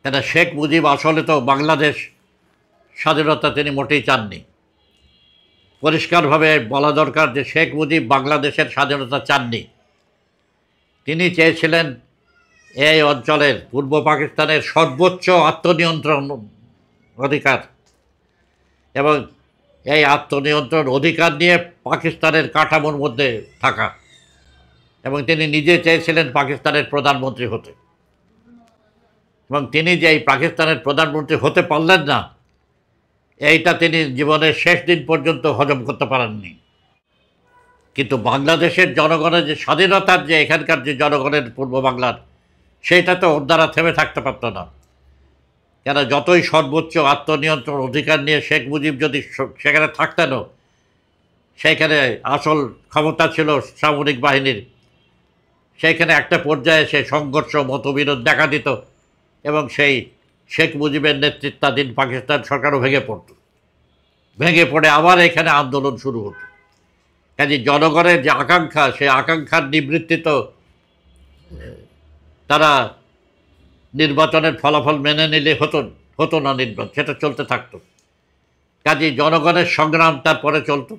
কেন শেখ মুজিব আসলে তো বাংলাদেশ স্বাধীনতা তিনি মোটেই চাননি। পরিষ্কারভাবে বলা দরকার যে শেখ মুজিব বাংলাদেশের স্বাধীনতা চাননি। তিনি চেয়েছিলেন এই অঞ্চলের পূর্ব পাকিস্তানের সর্বোচ্চ আত্মনিয়ন্ত্রণ অধিকার, এবং এই আত্মনিয়ন্ত্রণ অধিকার নিয়ে পাকিস্তানের কাঠামোর মধ্যে থাকা, এবং তিনি নিজে চেয়েছিলেন পাকিস্তানের প্রধানমন্ত্রী হতে। এবং তিনি যে এই পাকিস্তানের প্রধানমন্ত্রী হতে পারলেন না, এইটা তিনি জীবনের শেষ দিন পর্যন্ত হজম করতে পারেননি। কিন্তু বাংলাদেশের জনগণের যে স্বাধীনতার যে এখানকার যে জনগণের পূর্ব বাংলার, সেইটা তো ওর দ্বারা থেমে থাকতে পারত না। কেন যতই সর্বোচ্চ আত্মনিয়ন্ত্রণ অধিকার নিয়ে শেখ মুজিব যদি সেখানে থাকতেনও, সেইখানে আসল ক্ষমতা ছিল সামরিক বাহিনীর। সেইখানে একটা পর্যায়ে সে সংঘর্ষ মতবিরোধ দেখা দিত, এবং সেই শেখ মুজিবের নেতৃত্বাধীন পাকিস্তান সরকারও ভেঙে পড়ত। ভেঙে পড়ে আবার এখানে আন্দোলন শুরু হতো। কাজে জনগণের যে আকাঙ্ক্ষা, সেই আকাঙ্ক্ষার নিবৃত্তি তো তারা নির্বাচনের ফলাফল মেনে নিলে হতো না, নির্বাচন সেটা চলতে থাকতো। কাজে জনগণের সংগ্রাম তারপরে চলতো।